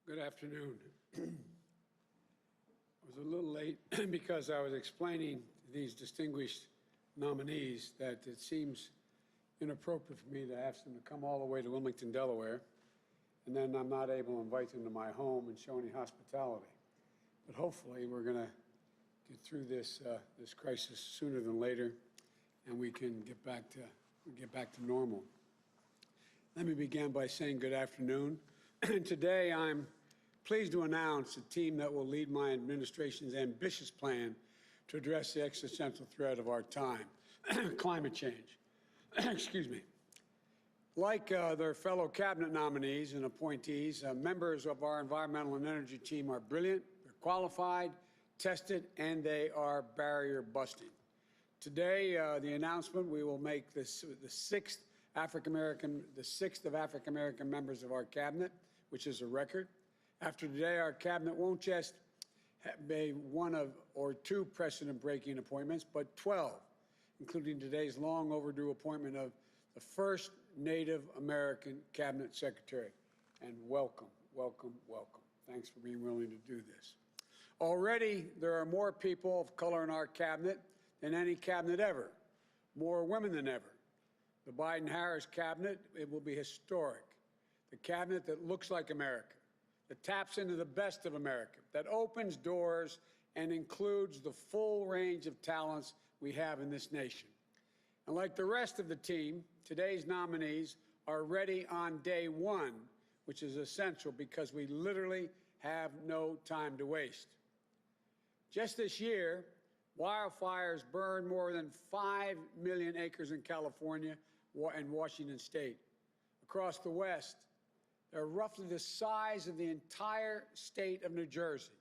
Good afternoon. I was a little late because I was explaining to these distinguished nominees that it seems inappropriate for me to ask them to come all the way to Wilmington, Delaware, and then I'm not able to invite them to my home and show any hospitality. But hopefully we're going to get through this crisis sooner than later, and we can get back to normal. Let me begin by saying good afternoon. Today, I'm pleased to announce a team that will lead my administration's ambitious plan to address the existential threat of our time, climate change. Excuse me. Like their fellow cabinet nominees and appointees, members of our environmental and energy team are brilliant, they're qualified, tested, and they are barrier busting. Today, the announcement, we will make the sixth of African American members of our cabinet, which is a record. After today, our cabinet won't just be one or two precedent-breaking appointments, but 12, including today's long overdue appointment of the first Native American cabinet secretary. And welcome, welcome, welcome. Thanks for being willing to do this. Already, there are more people of color in our cabinet than any cabinet ever, more women than ever. The Biden-Harris cabinet, it will be historic. The cabinet that looks like America, that taps into the best of America, that opens doors and includes the full range of talents we have in this nation. And like the rest of the team, today's nominees are ready on day one, which is essential because we literally have no time to waste. Just this year, wildfires burned more than 5 million acres in California and Washington State. Across the West, they're roughly the size of the entire state of New Jersey,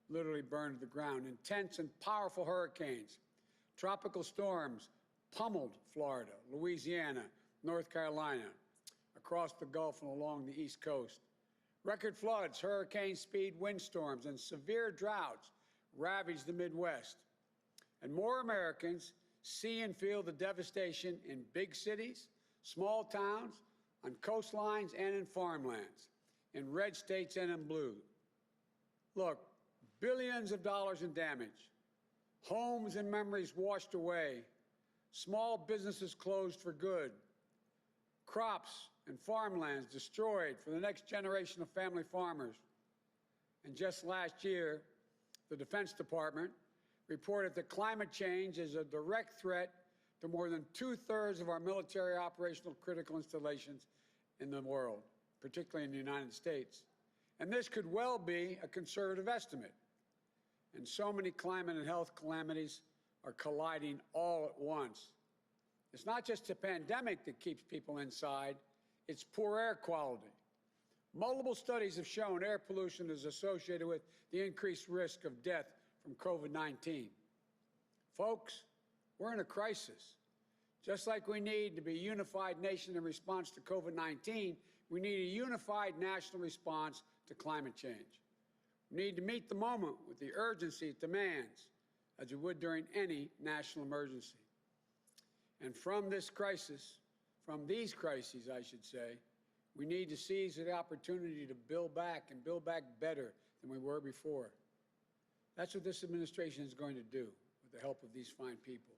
literally burned to the ground. Intense and powerful hurricanes, tropical storms pummeled Florida, Louisiana, North Carolina, across the Gulf and along the East Coast. Record floods, hurricane-speed windstorms, and severe droughts ravaged the Midwest. And more Americans see and feel the devastation in big cities, small towns, on coastlines and in farmlands, in red states and in blue. Look, billions of dollars in damage, homes and memories washed away, small businesses closed for good, crops and farmlands destroyed for the next generation of family farmers. And just last year, the Defense Department reported that climate change is a direct threat to more than 2/3 of our military operational critical installations in the world, particularly in the United States. And this could well be a conservative estimate. And so many climate and health calamities are colliding all at once. It's not just a pandemic that keeps people inside, it's poor air quality. Multiple studies have shown air pollution is associated with the increased risk of death from COVID-19. Folks, we're in a crisis. Just like we need to be a unified nation in response to COVID-19, we need a unified national response to climate change. We need to meet the moment with the urgency it demands, as we would during any national emergency. And from this crisis, from these crises, I should say, we need to seize the opportunity to build back and build back better than we were before. That's what this administration is going to do with the help of these fine people.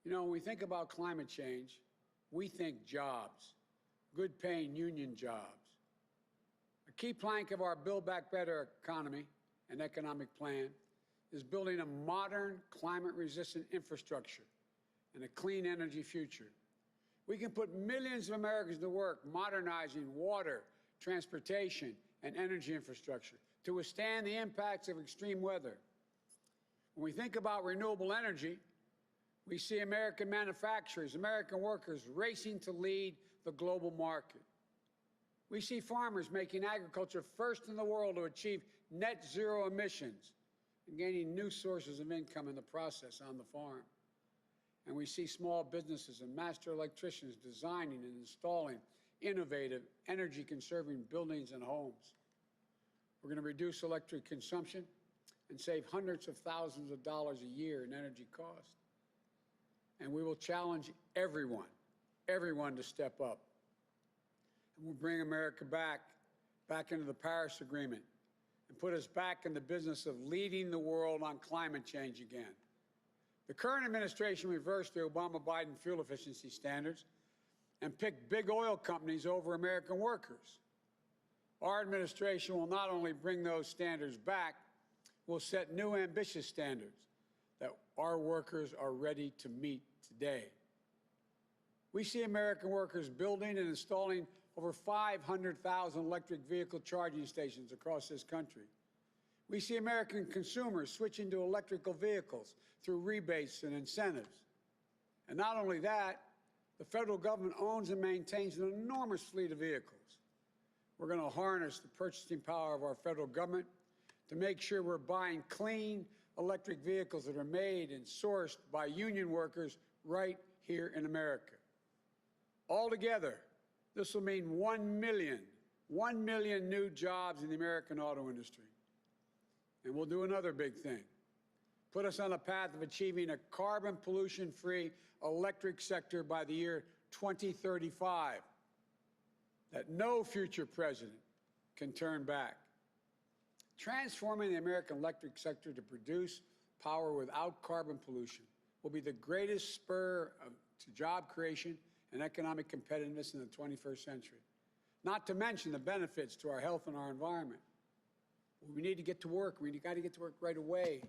You know, when we think about climate change, we think jobs, good-paying union jobs. A key plank of our Build Back Better economy and economic plan is building a modern, climate-resistant infrastructure and a clean energy future. We can put millions of Americans to work modernizing water, transportation, and energy infrastructure to withstand the impacts of extreme weather. When we think about renewable energy, we see American manufacturers, American workers racing to lead the global market. We see farmers making agriculture first in the world to achieve net zero emissions and gaining new sources of income in the process on the farm. And we see small businesses and master electricians designing and installing innovative, energy-conserving buildings and homes. We're going to reduce electric consumption and save hundreds of thousands of dollars a year in energy costs. And we will challenge everyone to step up. And we'll bring America back back into the Paris Agreement, and put us back in the business of leading the world on climate change again. The current administration reversed the Obama-Biden fuel efficiency standards and picked big oil companies over American workers. Our administration will not only bring those standards back, we'll set new ambitious standards that our workers are ready to meet today. We see American workers building and installing over 500,000 electric vehicle charging stations across this country. We see American consumers switching to electrical vehicles through rebates and incentives. And not only that, the federal government owns and maintains an enormous fleet of vehicles. We're going to harness the purchasing power of our federal government to make sure we're buying clean electric vehicles that are made and sourced by union workers right here in America. Altogether, this will mean 1 million new jobs in the American auto industry. And we'll do another big thing, put us on a path of achieving a carbon pollution-free electric sector by the year 2035 that no future president can turn back. Transforming the American electric sector to produce power without carbon pollution will be the greatest spur to job creation and economic competitiveness in the 21st century, not to mention the benefits to our health and our environment. We need to get to work. We got to get to work right away.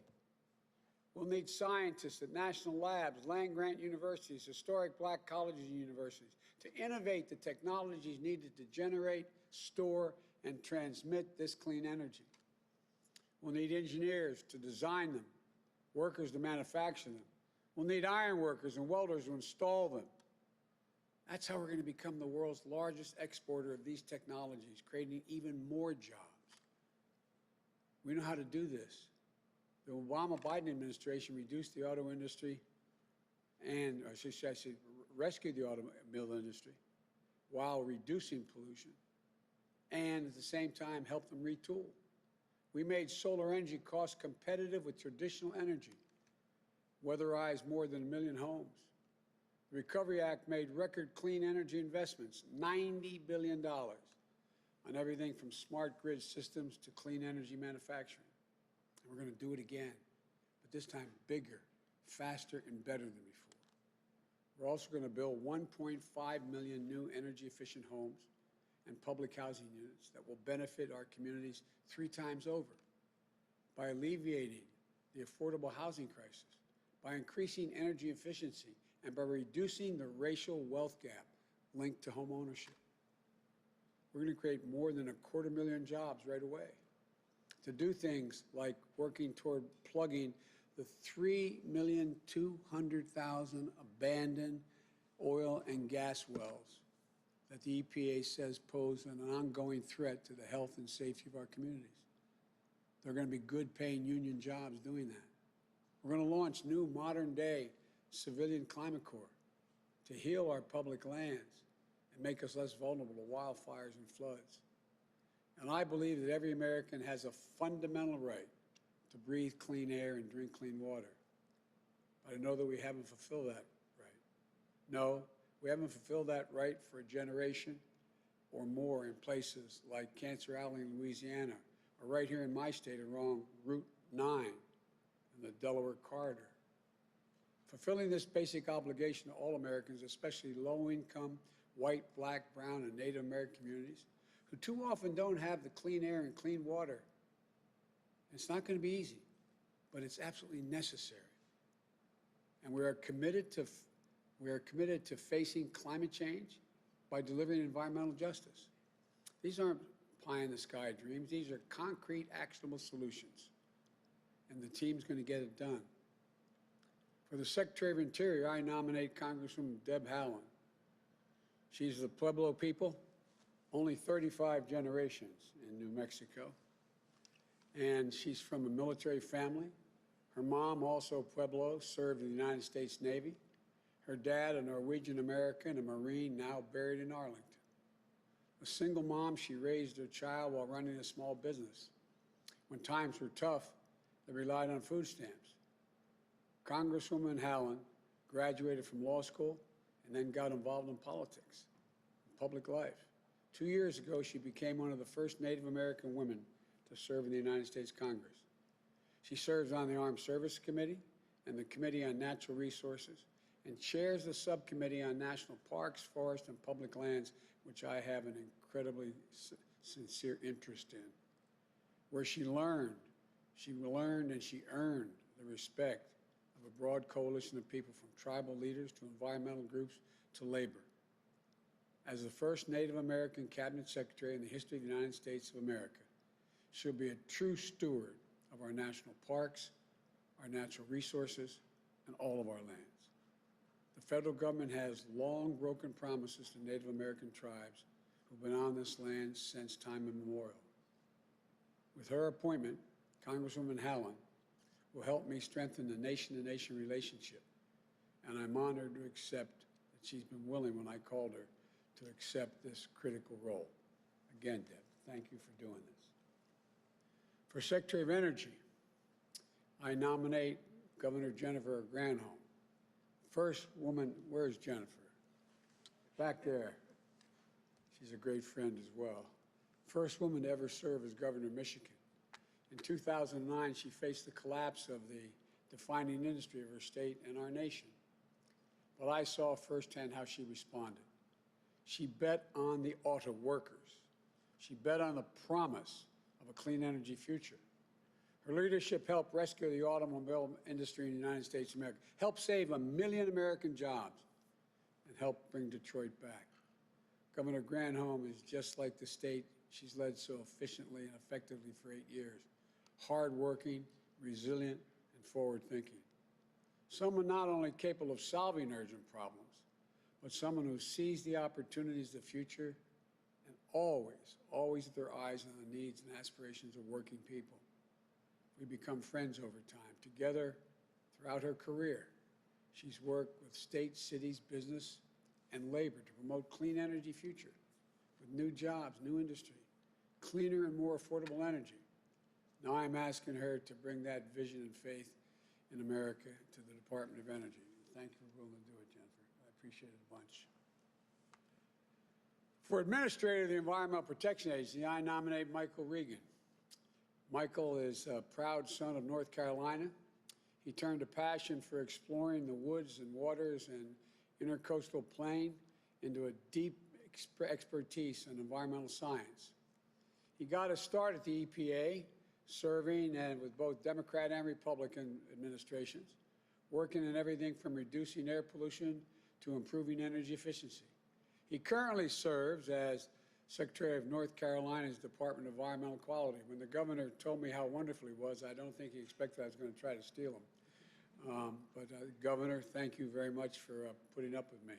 We'll need scientists at national labs, land-grant universities, historic black colleges and universities to innovate the technologies needed to generate, store, and transmit this clean energy. We'll need engineers to design them, workers to manufacture them. We'll need iron workers and welders to install them. That's how we're going to become the world's largest exporter of these technologies, creating even more jobs. We know how to do this. The Obama-Biden administration reduced the auto industry and, or should I say, rescued the automobile industry while reducing pollution and at the same time helped them retool. We made solar energy cost competitive with traditional energy, weatherized more than 1 million homes. The Recovery Act made record clean energy investments, $90 billion, on everything from smart grid systems to clean energy manufacturing. And we're going to do it again, but this time bigger, faster, and better than before. We're also going to build 1.5 million new energy-efficient homes and public housing units that will benefit our communities 3 times over by alleviating the affordable housing crisis, by increasing energy efficiency, and by reducing the racial wealth gap linked to home ownership. We're going to create more than 250,000 jobs right away to do things like working toward plugging the 3,200,000 abandoned oil and gas wells that the EPA says pose an ongoing threat to the health and safety of our communities. There are going to be good-paying union jobs doing that. We're going to launch new modern-day civilian climate corps to heal our public lands and make us less vulnerable to wildfires and floods. And I believe that every American has a fundamental right to breathe clean air and drink clean water. But I know that we haven't fulfilled that right. No, we haven't fulfilled that right for a generation or more in places like Cancer Alley in Louisiana, or right here in my state along Route 9 and the Delaware Corridor. Fulfilling this basic obligation to all Americans, especially low-income, white, black, brown, and Native American communities, who too often don't have the clean air and clean water. It's not going to be easy, but it's absolutely necessary. And we are committed to facing climate change by delivering environmental justice. These aren't pie-in-the-sky dreams. These are concrete, actionable solutions. And the team's going to get it done. For the Secretary of Interior, I nominate Congresswoman Deb Howland. She's the Pueblo people, only 35 generations in New Mexico. And she's from a military family. Her mom, also Pueblo, served in the United States Navy. Her dad, a Norwegian American, a Marine, now buried in Arlington. A single mom, she raised her child while running a small business. When times were tough, they relied on food stamps. Congresswoman Howland graduated from law school and then got involved in politics, public life. 2 years ago, she became one of the first Native American women to serve in the United States Congress. She serves on the Armed Services Committee and the Committee on Natural Resources and chairs the subcommittee on national parks, forests, and public lands, which I have an incredibly sincere interest in, where she learned and she earned the respect of a broad coalition of people, from tribal leaders to environmental groups to labor. As the first Native American cabinet secretary in the history of the United States of America, she'll be a true steward of our national parks, our natural resources, and all of our lands. The federal government has long broken promises to Native American tribes who've been on this land since time immemorial. With her appointment, Congresswoman Howland will help me strengthen the nation-to-nation relationship, and I'm honored to accept that she's been willing, when I called her, to accept this critical role. Again, Deb, thank you for doing this. For Secretary of Energy, I nominate Governor Jennifer Granholm. First woman, where's Jennifer? Back there. She's a great friend as well. First woman to ever serve as governor of Michigan. In 2009, she faced the collapse of the defining industry of her state and our nation. But I saw firsthand how she responded. She bet on the auto workers. She bet on the promise of a clean energy future. Her leadership helped rescue the automobile industry in the United States of America, helped save 1 million American jobs, and helped bring Detroit back. Governor Granholm is just like the state she's led so efficiently and effectively for 8 years. Hardworking, resilient, and forward-thinking. Someone not only capable of solving urgent problems, but someone who sees the opportunities of the future and always with their eyes on the needs and aspirations of working people. We become friends over time. Together, throughout her career, she's worked with states, cities, business, and labor to promote clean energy future with new jobs, new industry, cleaner and more affordable energy. Now I'm asking her to bring that vision and faith in America to the Department of Energy. Thank you for willing to do it, Jennifer. I appreciate it a bunch. For Administrator of the Environmental Protection Agency, I nominate Michael Regan. Michael is a proud son of North Carolina. He turned a passion for exploring the woods and waters and intercoastal plain into a deep expertise in environmental science. He got a start at the EPA, serving and with both Democrat and Republican administrations, working in everything from reducing air pollution to improving energy efficiency. He currently serves as Secretary of North Carolina's Department of Environmental Quality. When the governor told me how wonderful he was, I don't think he expected I was going to try to steal him. Governor, thank you very much for putting up with me.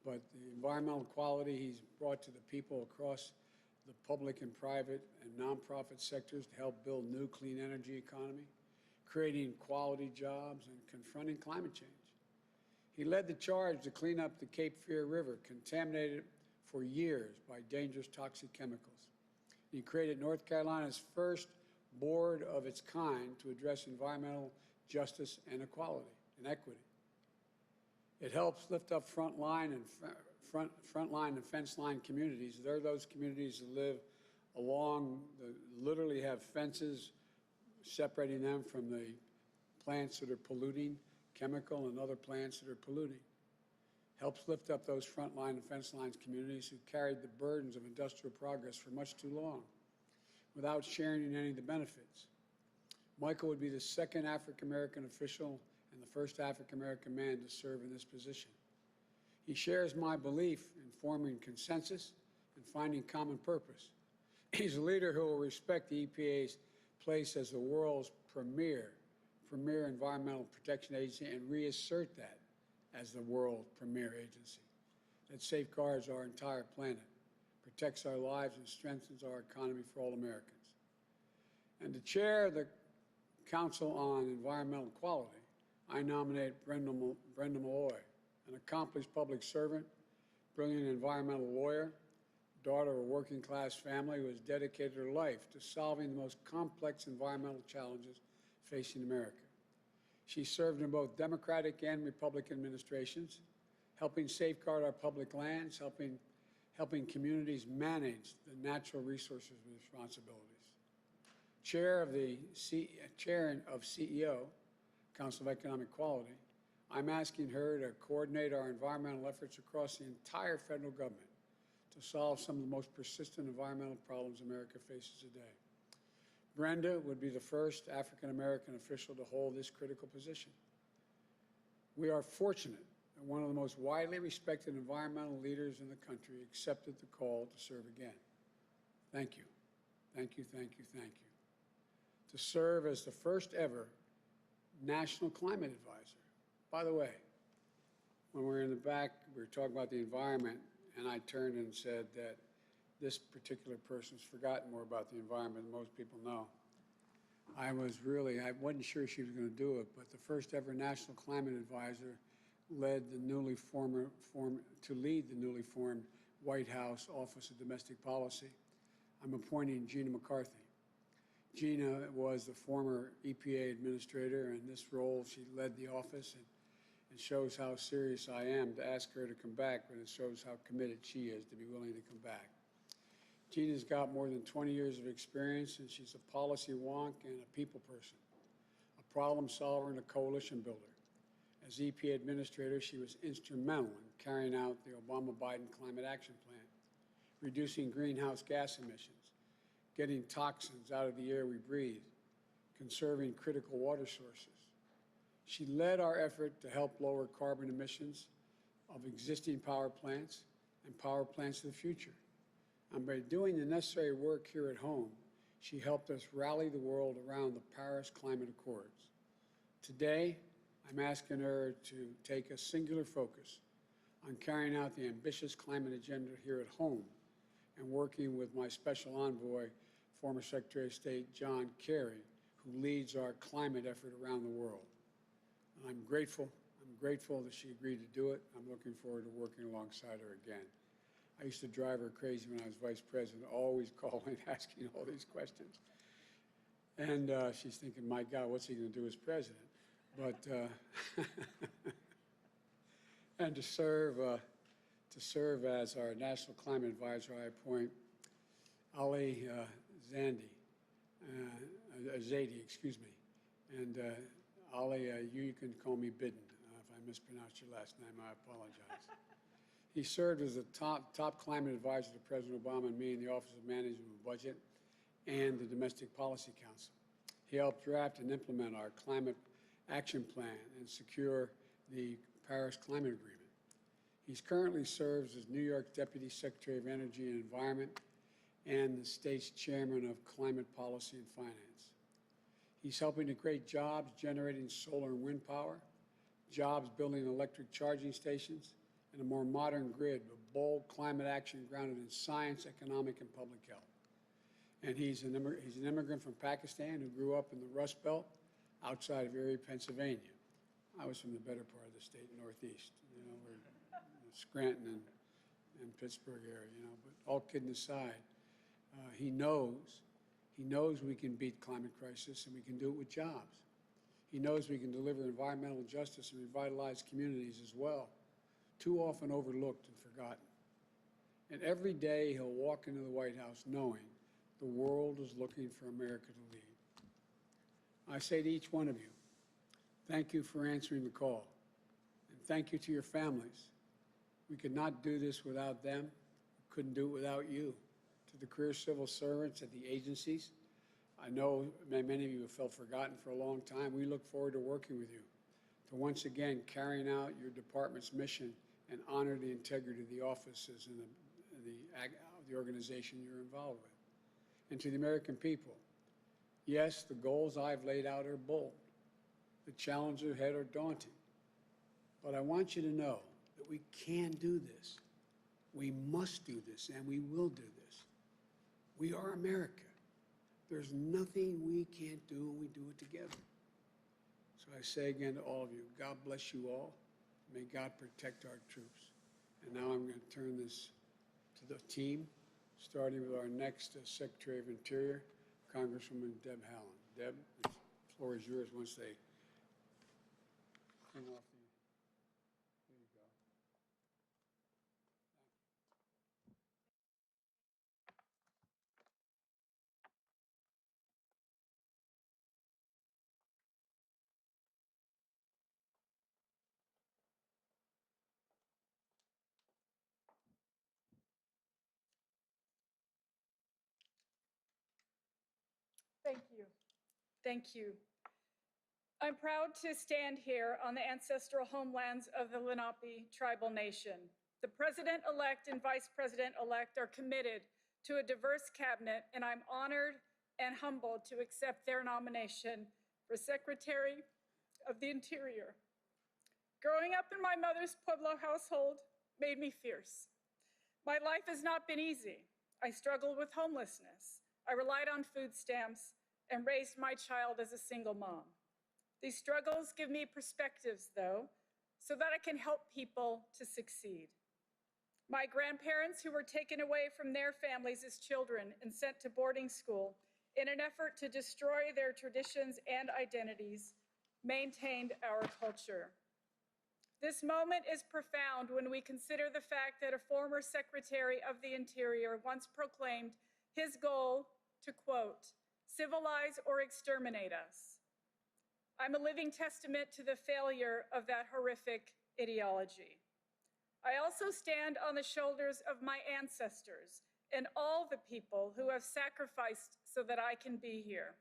But the environmental quality he's brought to the people across the public and private and nonprofit sectors to help build new clean energy economy, creating quality jobs, and confronting climate change. He led the charge to clean up the Cape Fear River, contaminated for years by dangerous toxic chemicals. He created North Carolina's first board of its kind to address environmental justice and equity. It helps lift up frontline and fence line communities. They're those communities that live along, literally have fences separating them from the plants that are polluting, chemical and other plants that are polluting. Helps lift up those frontline and fence lines communities who carried the burdens of industrial progress for much too long without sharing in any of the benefits. Michael would be the second African-American official and the first African-American man to serve in this position. He shares my belief in forming consensus and finding common purpose. He's a leader who will respect the EPA's place as the world's premier environmental protection agency and reassert that as the world premier agency that safeguards our entire planet, protects our lives, and strengthens our economy for all Americans. And to chair the Council on Environmental Quality, I nominate Brenda Malloy, an accomplished public servant, brilliant environmental lawyer, daughter of a working-class family who has dedicated her life to solving the most complex environmental challenges facing America. She served in both Democratic and Republican administrations, helping safeguard our public lands, helping helping communities manage the natural resources responsibilities. Chair of CEO, Council of Economic Quality, I'm asking her to coordinate our environmental efforts across the entire federal government to solve some of the most persistent environmental problems America faces today. Brenda would be the first African-American official to hold this critical position. We are fortunate that one of the most widely respected environmental leaders in the country accepted the call to serve again. Thank you. Thank you, thank you, thank you. To serve as the first ever National Climate Advisor. By the way, when we were in the back, we were talking about the environment, and I turned and said that this particular person's forgotten more about the environment than most people know. I wasn't sure she was going to do it, but the first ever National Climate Advisor led the newly formed White House Office of Domestic Policy. I'm appointing Gina McCarthy. Gina was the former EPA administrator. In this role, she led the office, and it shows how serious I am to ask her to come back, but it shows how committed she is to be willing to come back. Gina's got more than 20 years of experience, and she's a policy wonk and a people person, a problem solver and a coalition builder. As EPA administrator, she was instrumental in carrying out the Obama-Biden Climate Action Plan, reducing greenhouse gas emissions, getting toxins out of the air we breathe, conserving critical water sources. She led our effort to help lower carbon emissions of existing power plants and power plants of the future. And by doing the necessary work here at home, she helped us rally the world around the Paris Climate Accords. Today, I'm asking her to take a singular focus on carrying out the ambitious climate agenda here at home and working with my special envoy, former Secretary of State John Kerry, who leads our climate effort around the world. I'm grateful that she agreed to do it. I'm looking forward to working alongside her again. I used to drive her crazy when I was vice president, always calling, asking all these questions. And she's thinking, my God, what's he going to do as president? But, and to serve as our National Climate Advisor, I appoint Ali Zaidi, excuse me. And Ali, you can call me Bidden. If I mispronounced your last name, I apologize. He served as the top climate advisor to President Obama and me in the Office of Management and Budget and the Domestic Policy Council. He helped draft and implement our climate action plan and secure the Paris Climate Agreement. He currently serves as New York's Deputy Secretary of Energy and Environment and the state's chairman of Climate Policy and Finance. He's helping to create jobs generating solar and wind power, jobs building electric charging stations, and a more modern grid of bold climate action grounded in science, economic, and public health. And he's an immigrant from Pakistan who grew up in the Rust Belt outside of Erie, Pennsylvania. I was from the better part of the state, Northeast. You know, we're Scranton and Pittsburgh area, you know. But all kidding aside, he knows we can beat climate crisis and we can do it with jobs. He knows we can deliver environmental justice and revitalize communities as well, too often overlooked and forgotten. And every day he'll walk into the White House knowing the world is looking for America to lead. I say to each one of you, thank you for answering the call, and thank you to your families. We could not do this without them. We couldn't do it without you. To the career civil servants at the agencies, I know many of you have felt forgotten for a long time. We look forward to working with you to once again carrying out your department's mission and honor the integrity of the offices and the organization you're involved with. And to the American people, yes, the goals I've laid out are bold. The challenges ahead are daunting. But I want you to know that we can do this. We must do this, and we will do this. We are America. There's nothing we can't do, and we do it together. So I say again to all of you, God bless you all. May God protect our troops. And now I'm going to turn this to the team, starting with our next Secretary of Interior, Congresswoman Deb Howland. Deb, the floor is yours once they turn off the... There you go. Thank you. I'm proud to stand here on the ancestral homelands of the Lenape tribal nation. The President-elect and Vice President-elect are committed to a diverse cabinet, and I'm honored and humbled to accept their nomination for Secretary of the Interior. Growing up in my mother's Pueblo household made me fierce. My life has not been easy. I struggled with homelessness. I relied on food stamps and raised my child as a single mom. These struggles give me perspectives, though, so that I can help people to succeed. My grandparents, who were taken away from their families as children and sent to boarding school in an effort to destroy their traditions and identities, maintained our culture. This moment is profound when we consider the fact that a former Secretary of the Interior once proclaimed his goal to, quote, civilize or exterminate us. I'm a living testament to the failure of that horrific ideology. I also stand on the shoulders of my ancestors and all the people who have sacrificed so that I can be here.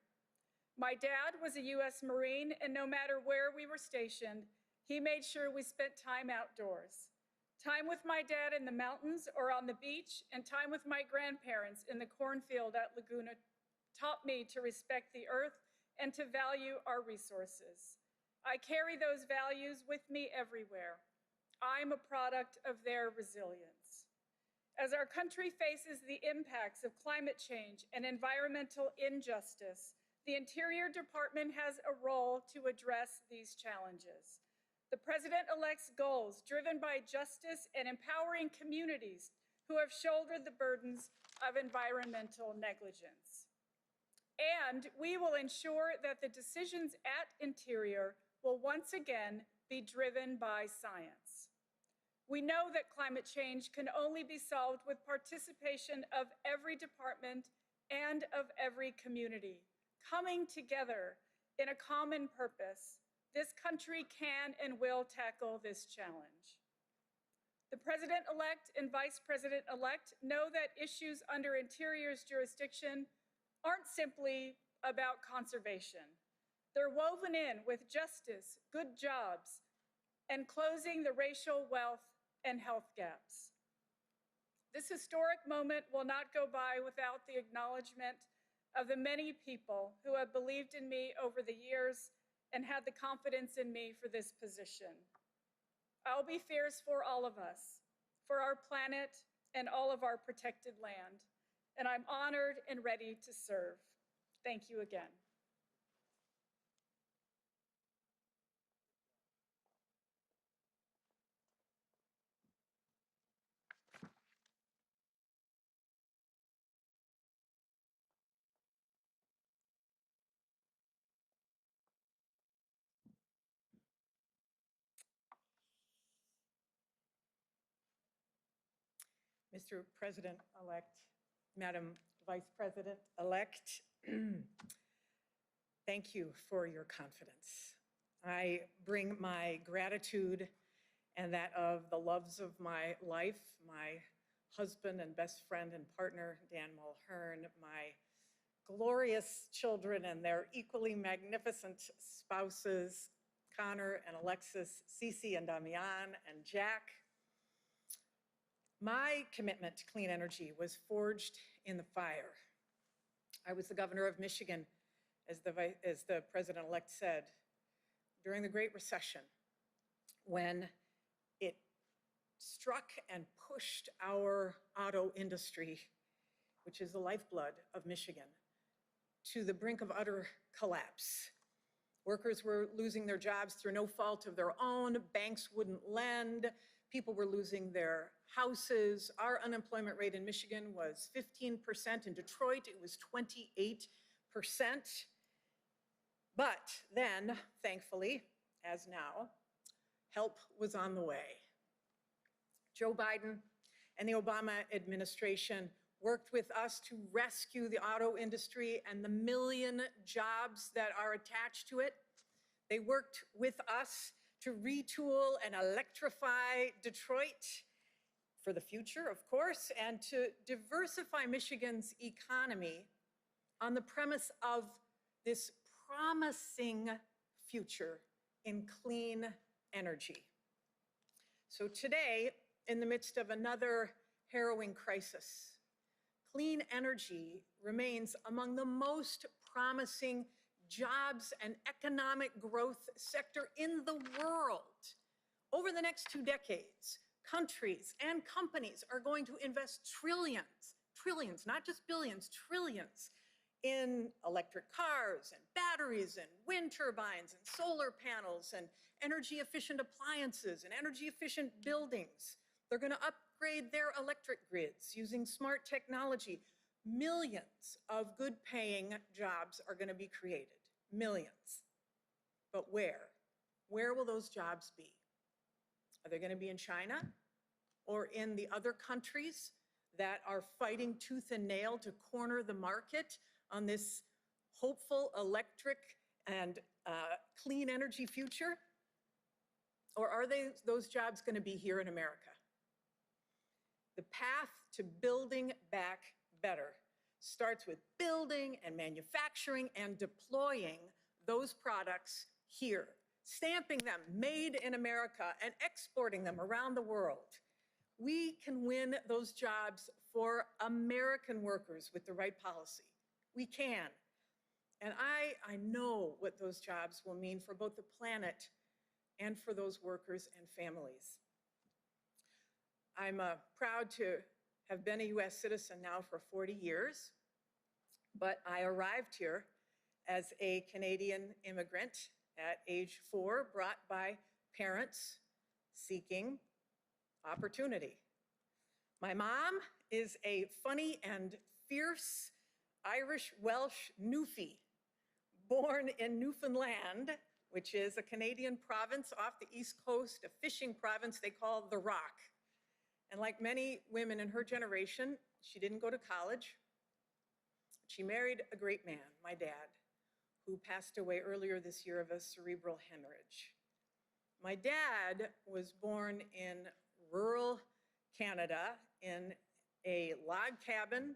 My dad was a U.S. Marine, and no matter where we were stationed, he made sure we spent time outdoors. Time with my dad in the mountains or on the beach, and time with my grandparents in the cornfield at Laguna taught me to respect the earth and to value our resources. I carry those values with me everywhere. I'm a product of their resilience. As our country faces the impacts of climate change and environmental injustice, the Interior Department has a role to address these challenges. The President-elect's goals, driven by justice and empowering communities who have shouldered the burdens of environmental negligence. And we will ensure that the decisions at Interior will once again be driven by science. We know that climate change can only be solved with participation of every department and of every community, coming together in a common purpose. This country can and will tackle this challenge. The President-elect and Vice President-elect know that issues under Interior's jurisdiction aren't simply about conservation. They're woven in with justice, good jobs, and closing the racial, wealth, and health gaps. This historic moment will not go by without the acknowledgement of the many people who have believed in me over the years and had the confidence in me for this position. I'll be fierce for all of us, for our planet and all of our protected land, and I'm honored and ready to serve. Thank you again. Mr. President-elect, Madam Vice President-elect, thank you for your confidence. I bring my gratitude and that of the loves of my life, my husband and best friend and partner, Dan Mulhern, my glorious children and their equally magnificent spouses, Connor and Alexis, Cece and Damian and Jack. My commitment to clean energy was forged in the fire. I was the governor of Michigan, as the president-elect said, during the Great Recession, when it struck and pushed our auto industry, which is the lifeblood of Michigan, to the brink of utter collapse. Workers were losing their jobs through no fault of their own. Banks wouldn't lend. People were losing their houses. Our unemployment rate in Michigan was 15%. In Detroit, it was 28%. But then, thankfully, as now, help was on the way. Joe Biden and the Obama administration worked with us to rescue the auto industry and the million jobs that are attached to it. They worked with us to retool and electrify Detroit for the future, of course, and to diversify Michigan's economy on the premise of this promising future in clean energy. So today, in the midst of another harrowing crisis, clean energy remains among the most promising jobs and economic growth sector in the world. Over the next 2 decades, countries and companies are going to invest trillions, not just billions, trillions, in electric cars and batteries and wind turbines and solar panels and energy-efficient appliances and energy-efficient buildings. They're going to upgrade their electric grids using smart technology. Millions of good-paying jobs are going to be created, millions. But where? Where will those jobs be? Are they going to be in China or in the other countries that are fighting tooth and nail to corner the market on this hopeful electric and clean energy future? Or are those jobs going to be here in America? The path to building back better starts with building and manufacturing and deploying those products here, stamping them made in America and exporting them around the world. We can win those jobs for American workers with the right policy. We can. And I know what those jobs will mean for both the planet and for those workers and families. I'm proud to have been a U.S. citizen now for 40 years, but I arrived here as a Canadian immigrant at age 4, brought by parents seeking opportunity. My mom is a funny and fierce Irish-Welsh newfie, born in Newfoundland, which is a Canadian province off the East Coast, a fishing province they call the Rock. And like many women in her generation, she didn't go to college. She married a great man, my dad, who passed away earlier this year of a cerebral hemorrhage. My dad was born in rural Canada in a log cabin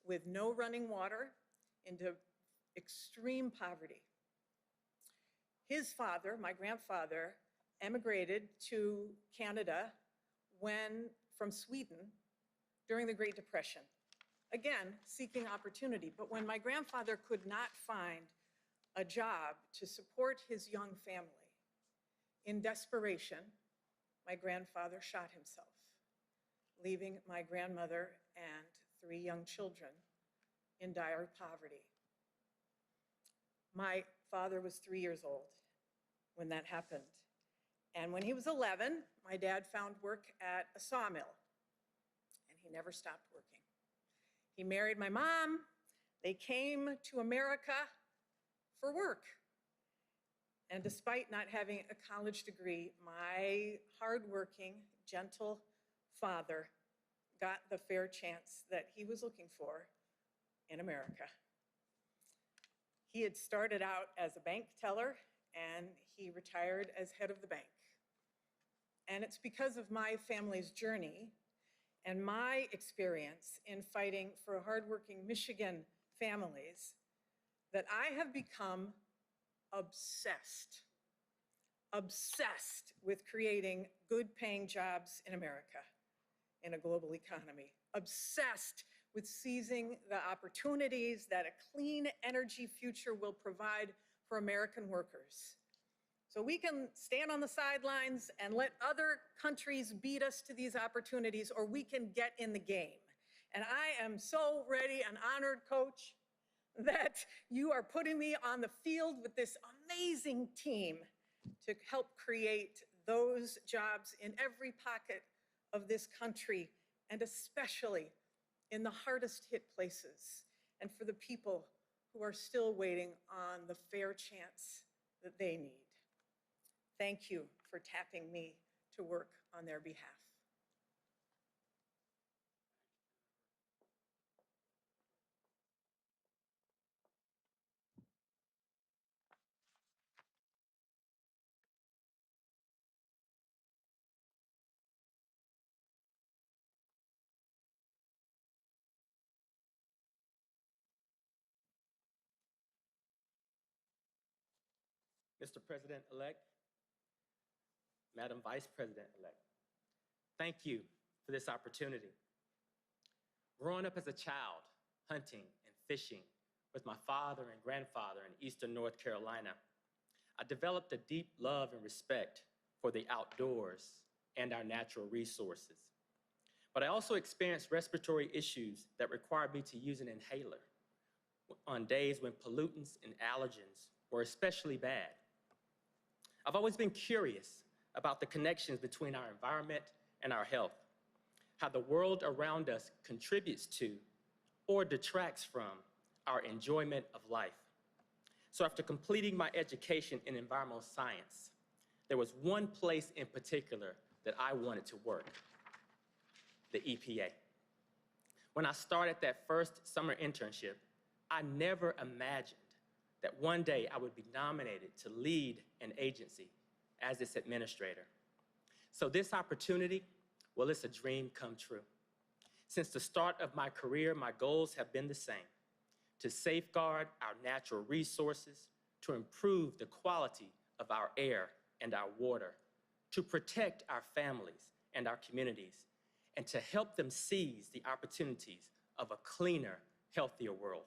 with no running water into extreme poverty. His father, my grandfather, emigrated to Canada from Sweden during the Great Depression, again, seeking opportunity. But when my grandfather could not find a job to support his young family, in desperation, my grandfather shot himself, leaving my grandmother and 3 young children in dire poverty. My father was 3 years old when that happened. And when he was 11, my dad found work at a sawmill, and he never stopped working. He married my mom. They came to America for work. And despite not having a college degree, my hardworking, gentle father got the fair chance that he was looking for in America. He had started out as a bank teller, and he retired as head of the bank. And it's because of my family's journey and my experience in fighting for hardworking Michigan families that I have become obsessed with creating good-paying jobs in America in a global economy, obsessed with seizing the opportunities that a clean energy future will provide for American workers. So we can stand on the sidelines and let other countries beat us to these opportunities, or we can get in the game. And I am so ready and honored, Coach, that you are putting me on the field with this amazing team to help create those jobs in every pocket of this country, and especially in the hardest hit places, and for the people who are still waiting on the fair chance that they need. Thank you for tapping me to work on their behalf. Mr. President-elect, Madam Vice President-elect, thank you for this opportunity. Growing up as a child, hunting and fishing with my father and grandfather in eastern North Carolina, I developed a deep love and respect for the outdoors and our natural resources. But I also experienced respiratory issues that required me to use an inhaler on days when pollutants and allergens were especially bad. I've always been curious about the connections between our environment and our health, how the world around us contributes to or detracts from our enjoyment of life. So after completing my education in environmental science, there was one place in particular that I wanted to work, the EPA. When I started that first summer internship, I never imagined that one day I would be nominated to lead an agency as its administrator. So this opportunity, well, it's a dream come true. Since the start of my career, my goals have been the same: to safeguard our natural resources, to improve the quality of our air and our water, to protect our families and our communities, and to help them seize the opportunities of a cleaner, healthier world.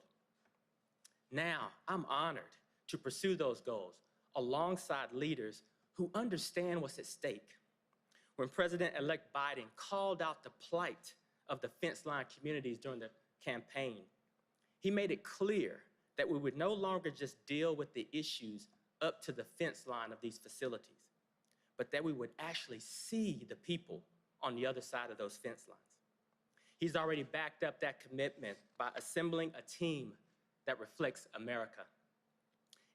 Now, I'm honored to pursue those goals alongside leaders who understand what's at stake. When President-elect Biden called out the plight of the fence-line communities during the campaign, he made it clear that we would no longer just deal with the issues up to the fence line of these facilities, but that we would actually see the people on the other side of those fence lines. He's already backed up that commitment by assembling a team that reflects America.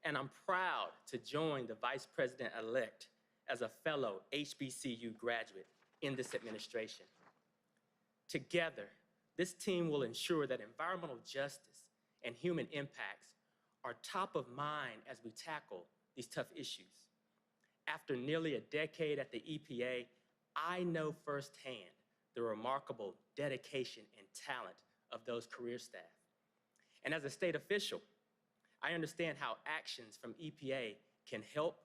And I'm proud to join the Vice President-elect as a fellow HBCU graduate in this administration. Together, this team will ensure that environmental justice and human impacts are top of mind as we tackle these tough issues. After nearly a decade at the EPA, I know firsthand the remarkable dedication and talent of those career staff. And as a state official, I understand how actions from EPA can help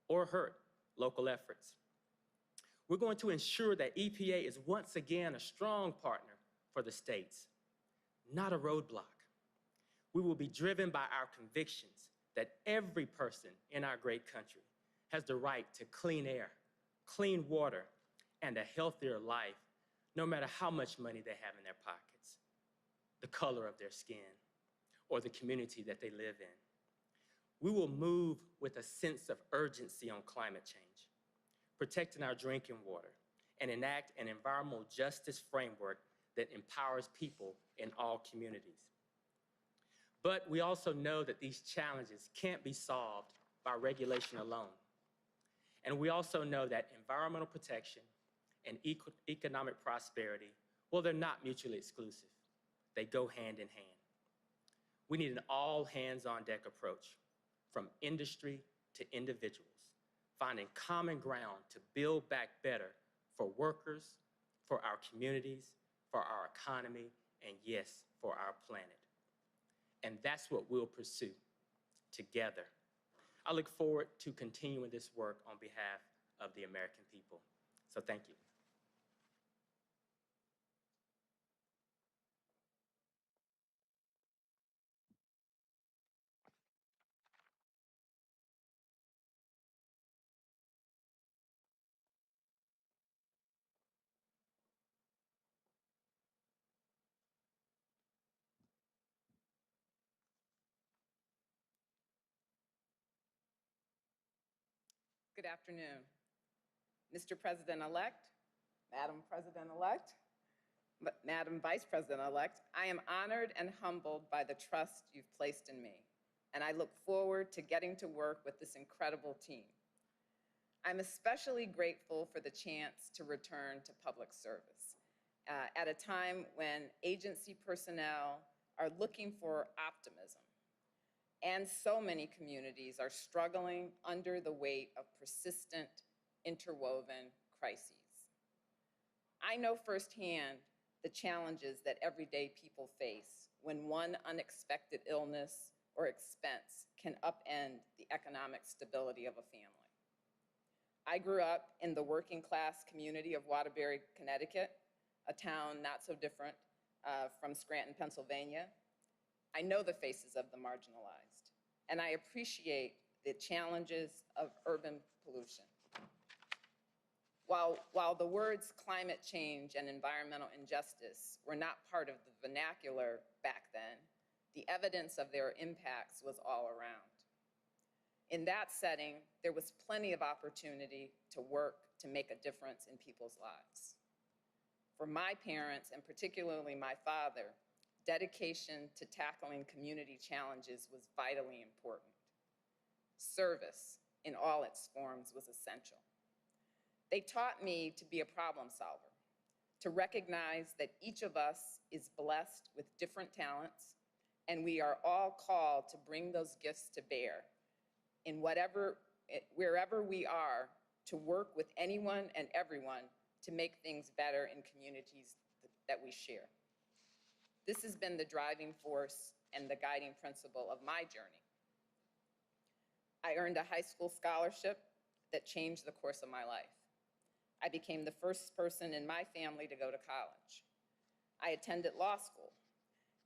or hurt local efforts. We're going to ensure that EPA is once again a strong partner for the states, not a roadblock. We will be driven by our convictions that every person in our great country has the right to clean air, clean water, and a healthier life, no matter how much money they have in their pockets, the color of their skin, or the community that they live in. We will move with a sense of urgency on climate change, protecting our drinking water, and enact an environmental justice framework that empowers people in all communities. But we also know that these challenges can't be solved by regulation alone. And we also know that environmental protection and economic prosperity, well, they're not mutually exclusive. They go hand in hand. We need an all-hands-on-deck approach, from industry to individuals, finding common ground to build back better for workers, for our communities, for our economy, and yes, for our planet. And that's what we'll pursue together. I look forward to continuing this work on behalf of the American people. So thank you. Good afternoon. Mr. President-elect, Madam President-elect, Madam Vice President-elect, I am honored and humbled by the trust you've placed in me, and I look forward to getting to work with this incredible team. I'm especially grateful for the chance to return to public service at a time when agency personnel are looking for optimism. And so many communities are struggling under the weight of persistent, interwoven crises. I know firsthand the challenges that everyday people face when one unexpected illness or expense can upend the economic stability of a family. I grew up in the working class community of Waterbury, Connecticut, a town not so different from Scranton, Pennsylvania. I know the faces of the marginalized, and I appreciate the challenges of urban pollution. While the words climate change and environmental injustice were not part of the vernacular back then, the evidence of their impacts was all around. In that setting, there was plenty of opportunity to work to make a difference in people's lives. For my parents, and particularly my father, dedication to tackling community challenges was vitally important. Service in all its forms was essential. They taught me to be a problem solver, to recognize that each of us is blessed with different talents, and we are all called to bring those gifts to bear in wherever we are, to work with anyone and everyone to make things better in communities that we share. This has been the driving force and the guiding principle of my journey. I earned a high school scholarship that changed the course of my life. I became the first person in my family to go to college. I attended law school,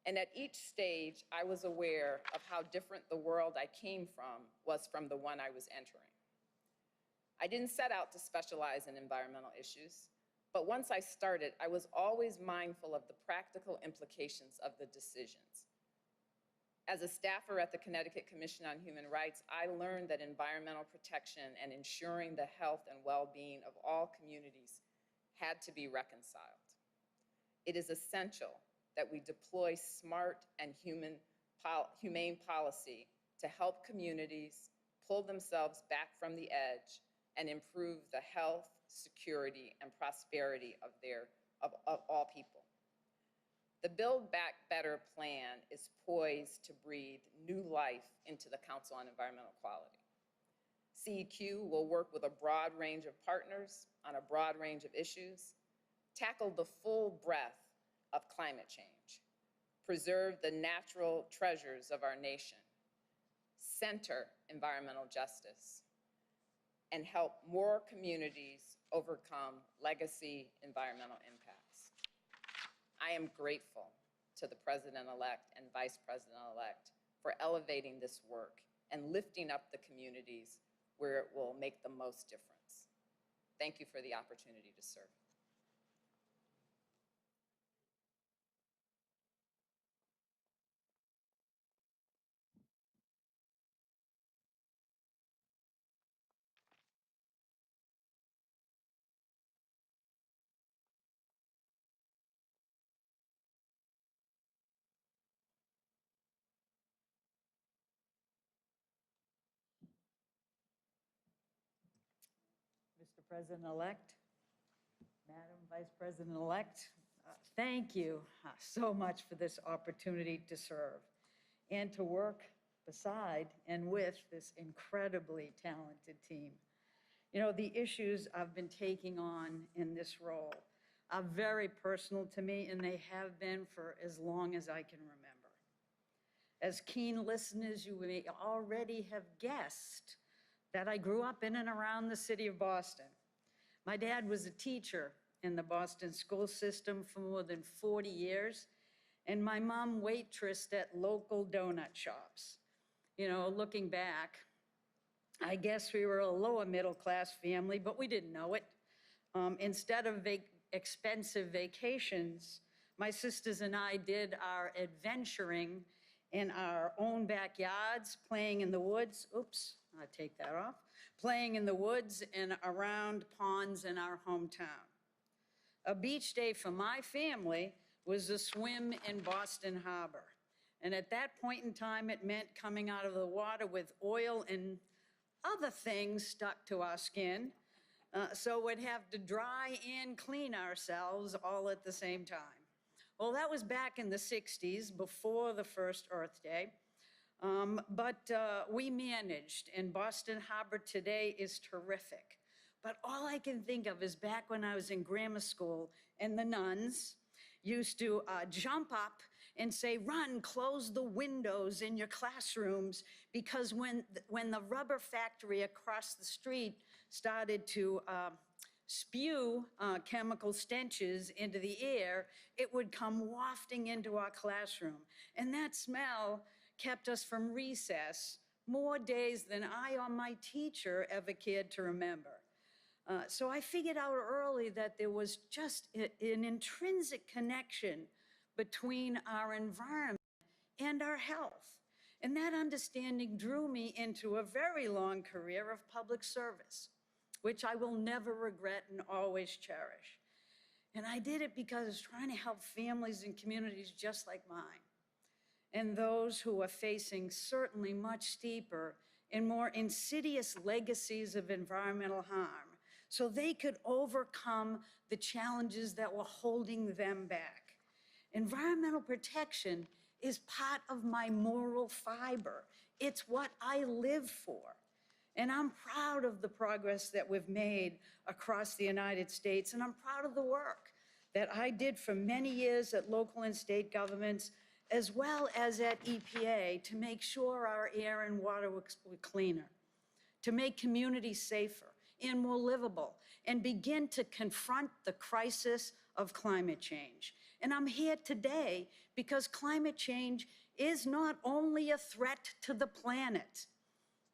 and at each stage, I was aware of how different the world I came from was from the one I was entering. I didn't set out to specialize in environmental issues, but once I started, I was always mindful of the practical implications of the decisions. As a staffer at the Connecticut Commission on Human Rights, I learned that environmental protection and ensuring the health and well-being of all communities had to be reconciled. It is essential that we deploy smart and humane policy to help communities pull themselves back from the edge and improve the health, security, and prosperity of all people. The Build Back Better plan is poised to breathe new life into the Council on Environmental Quality. CEQ will work with a broad range of partners on a broad range of issues, tackle the full breadth of climate change, preserve the natural treasures of our nation, center environmental justice, and help more communities overcome legacy environmental impacts. I am grateful to the President-elect and Vice President-elect for elevating this work and lifting up the communities where it will make the most difference. Thank you for the opportunity to serve. Mr. President-elect, Madam Vice President-elect, thank you so much for this opportunity to serve and to work beside and with this incredibly talented team. You know, the issues I've been taking on in this role are very personal to me, and they have been for as long as I can remember. As keen listeners, you may already have guessed that I grew up in and around the city of Boston. My dad was a teacher in the Boston school system for more than 40 years, and my mom waitressed at local donut shops. You know, looking back, I guess we were a lower middle class family, but we didn't know it. Instead of expensive vacations, my sisters and I did our adventuring in our own backyards, playing in the woods. Oops, I take that off. Playing in the woods and around ponds in our hometown. A beach day for my family was a swim in Boston Harbor. And at that point in time, it meant coming out of the water with oil and other things stuck to our skin. So we'd have to dry and clean ourselves all at the same time. Well, that was back in the 60s, before the first Earth Day. But we managed, and Boston Harbor today is terrific. But all I can think of is back when I was in grammar school, and the nuns used to jump up and say, run, close the windows in your classrooms, because when the rubber factory across the street started to spew chemical stenches into the air, it would come wafting into our classroom. And that smell kept us from recess more days than I or my teacher ever cared to remember. So I figured out early that there was just an intrinsic connection between our environment and our health. And that understanding drew me into a very long career of public service, which I will never regret and always cherish. And I did it because I was trying to help families and communities just like mine, and those who are facing certainly much steeper and more insidious legacies of environmental harm, so they could overcome the challenges that were holding them back. Environmental protection is part of my moral fiber. It's what I live for. And I'm proud of the progress that we've made across the United States, and I'm proud of the work that I did for many years at local and state governments, as well as at EPA, to make sure our air and water were cleaner, to make communities safer and more livable, and begin to confront the crisis of climate change. And I'm here today because climate change is not only a threat to the planet,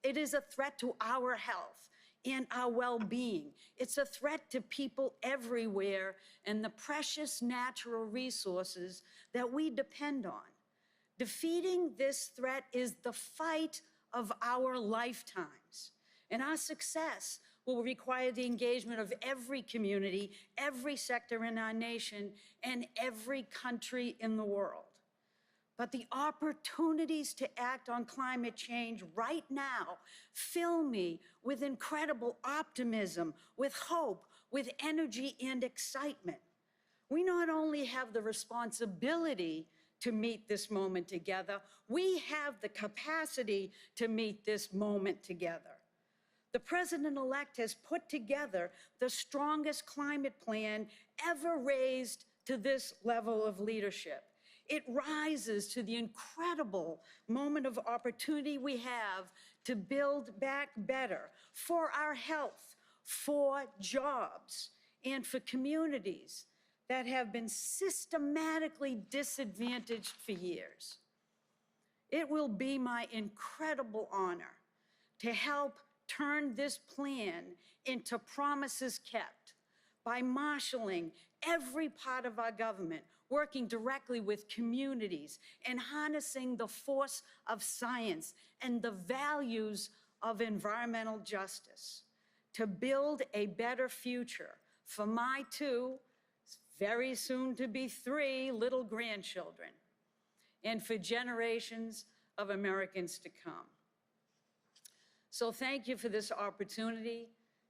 it is a threat to our health and our well-being. It's a threat to people everywhere and the precious natural resources that we depend on. Defeating this threat is the fight of our lifetimes, and our success will require the engagement of every community, every sector in our nation, and every country in the world. But the opportunities to act on climate change right now fill me with incredible optimism, with hope, with energy and excitement. We not only have the responsibility to meet this moment together, we have the capacity to meet this moment together. The president-elect has put together the strongest climate plan ever raised to this level of leadership. It rises to the incredible moment of opportunity we have to build back better for our health, for jobs, and for communities that have been systematically disadvantaged for years. It will be my incredible honor to help turn this plan into promises kept by marshaling every part of our government, working directly with communities, and harnessing the force of science and the values of environmental justice to build a better future for my 2, very soon to be 3 little grandchildren, and for generations of Americans to come. So thank you for this opportunity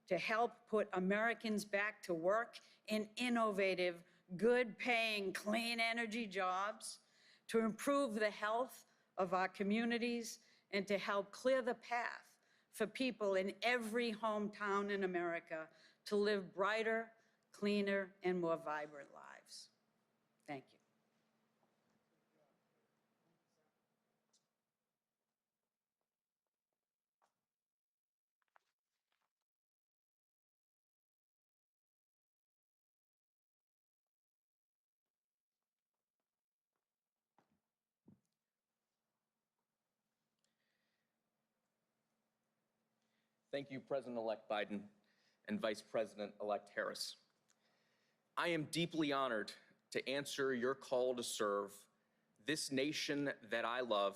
to help put Americans back to work in innovative, good-paying, clean energy jobs, to improve the health of our communities, and to help clear the path for people in every hometown in America to live brighter, cleaner, and more vibrant lives. Thank you. Thank you, President-elect Biden and Vice President-elect Harris. I am deeply honored to answer your call to serve this nation that I love,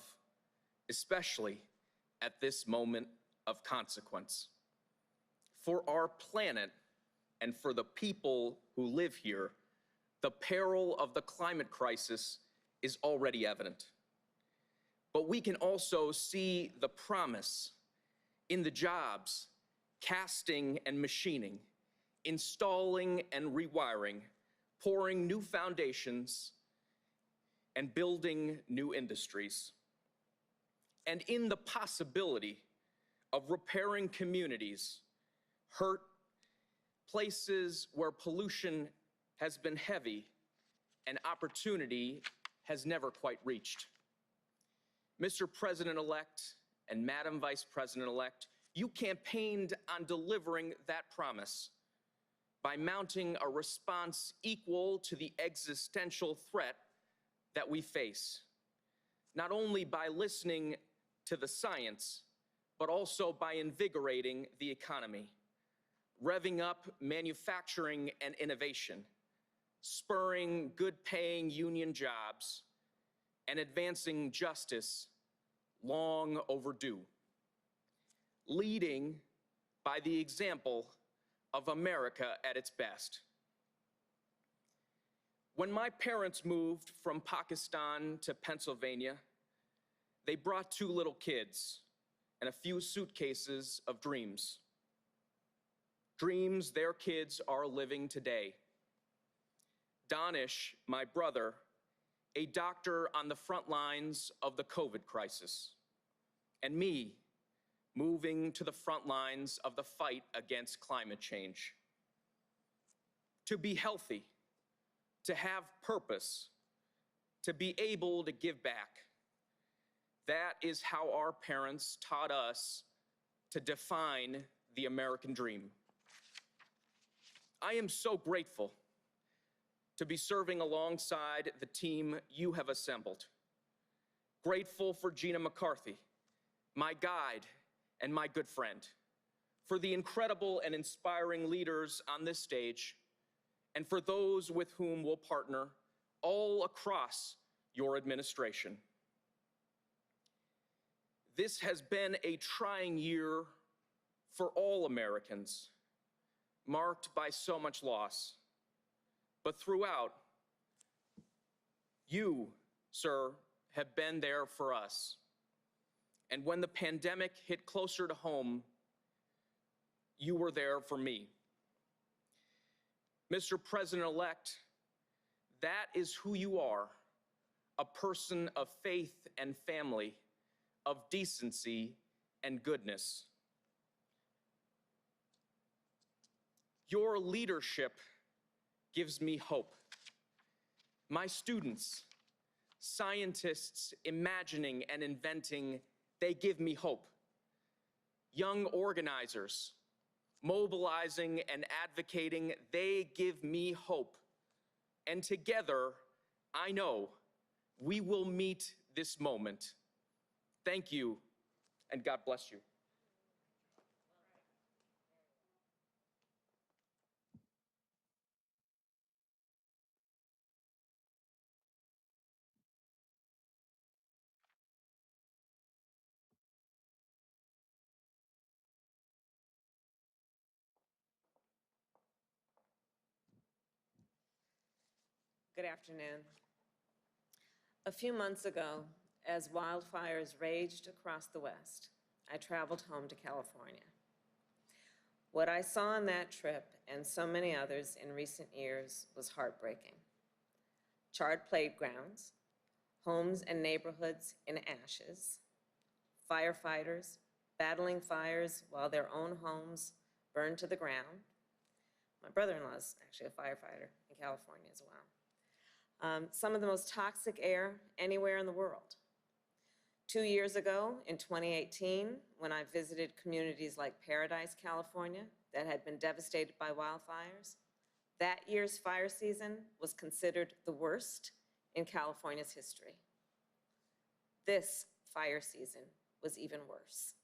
especially at this moment of consequence. For our planet and for the people who live here, the peril of the climate crisis is already evident. But we can also see the promise in the jobs, casting and machining, installing and rewiring, pouring new foundations, and building new industries. And in the possibility of repairing communities, hurt, places where pollution has been heavy and opportunity has never quite reached. Mr. President-elect and Madam Vice President-elect, you campaigned on delivering that promise by mounting a response equal to the existential threat that we face, not only by listening to the science, but also by invigorating the economy, revving up manufacturing and innovation, spurring good-paying union jobs, and advancing justice long overdue, leading by the example of America at its best. When my parents moved from Pakistan to Pennsylvania, they brought 2 little kids and a few suitcases of dreams. Dreams their kids are living today. Danish, my brother, a doctor on the front lines of the COVID crisis, and me, moving to the front lines of the fight against climate change. To be healthy, to have purpose, to be able to give back. That is how our parents taught us to define the American dream. I am so grateful to be serving alongside the team you have assembled. Grateful for Gina McCarthy, my guide and my good friend, for the incredible and inspiring leaders on this stage, and for those with whom we'll partner all across your administration. This has been a trying year for all Americans, marked by so much loss. But throughout, you, sir, have been there for us. And when the pandemic hit closer to home, you were there for me. Mr. President-elect, that is who you are, a person of faith and family, of decency and goodness. Your leadership gives me hope. My students, scientists imagining and inventing, they give me hope. Young organizers mobilizing and advocating, they give me hope. And together, I know we will meet this moment. Thank you, and God bless you. Good afternoon. A few months ago, as wildfires raged across the West, I traveled home to California. What I saw on that trip, and so many others in recent years, was heartbreaking. Charred playgrounds, homes and neighborhoods in ashes, firefighters battling fires while their own homes burned to the ground. My brother-in-law is actually a firefighter in California as well. Some of the most toxic air anywhere in the world. 2 years ago, in 2018, when I visited communities like Paradise, California, that had been devastated by wildfires, that year's fire season was considered the worst in California's history. This fire season was even worse.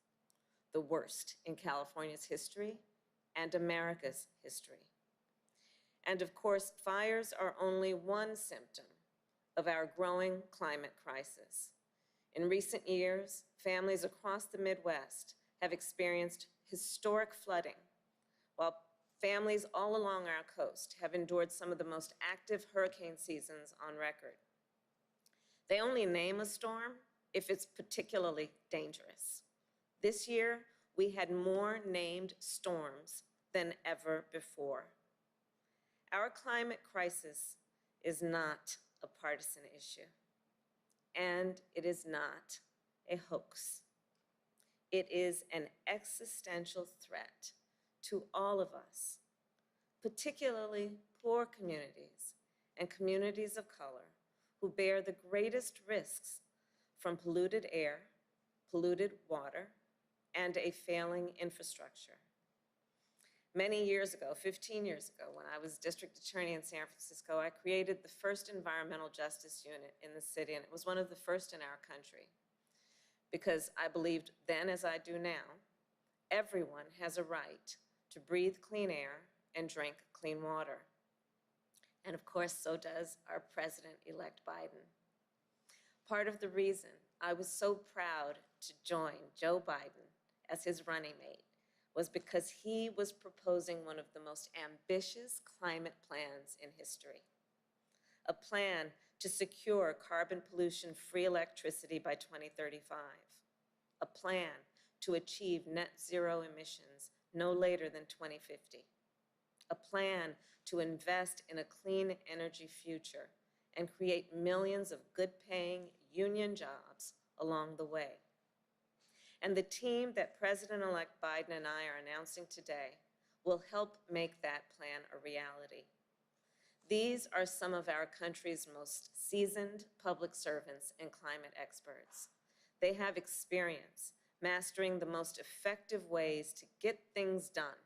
The worst in California's history and America's history. And of course, fires are only one symptom of our growing climate crisis. In recent years, families across the Midwest have experienced historic flooding, while families all along our coast have endured some of the most active hurricane seasons on record. They only name a storm if it's particularly dangerous. This year, we had more named storms than ever before. Our climate crisis is not a partisan issue, and it is not a hoax. It is an existential threat to all of us, particularly poor communities and communities of color who bear the greatest risks from polluted air, polluted water, and a failing infrastructure. Many years ago, 15 years ago, when I was district attorney in San Francisco, I created the first environmental justice unit in the city, and it was one of the first in our country. Because I believed then, as I do now, everyone has a right to breathe clean air and drink clean water. And of course, so does our President-elect Biden. Part of the reason I was so proud to join Joe Biden as his running mate was because he was proposing one of the most ambitious climate plans in history. A plan to secure carbon pollution-free electricity by 2035. A plan to achieve net zero emissions no later than 2050. A plan to invest in a clean energy future and create millions of good-paying union jobs along the way. And the team that President-elect Biden and I are announcing today will help make that plan a reality. These are some of our country's most seasoned public servants and climate experts. They have experience mastering the most effective ways to get things done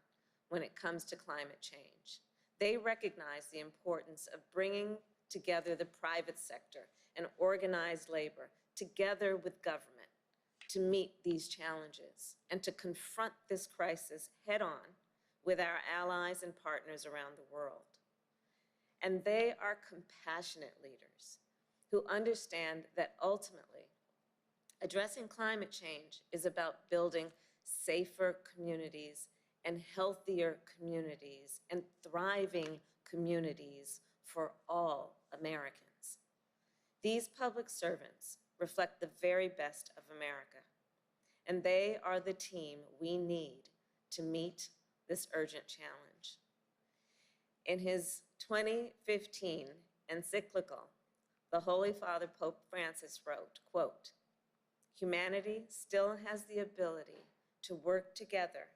when it comes to climate change. They recognize the importance of bringing together the private sector and organized labor together with government to meet these challenges and to confront this crisis head-on with our allies and partners around the world. And they are compassionate leaders who understand that ultimately, addressing climate change is about building safer communities and healthier communities and thriving communities for all Americans. These public servants reflect the very best of America, and they are the team we need to meet this urgent challenge. In his 2015 encyclical, the Holy Father Pope Francis wrote, quote, "Humanity still has the ability to work together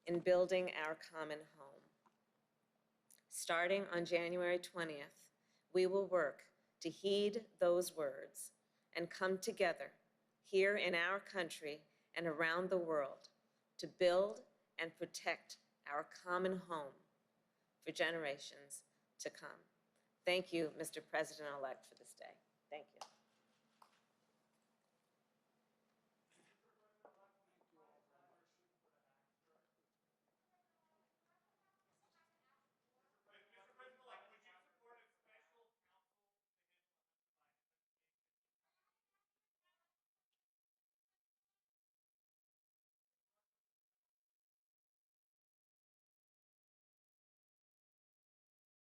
in building our common home. Starting on January 20th, we will work to heed those words and come together here in our country and around the world to build and protect our common home for generations to come." Thank you, Mr. President-elect, for this day. Thank you.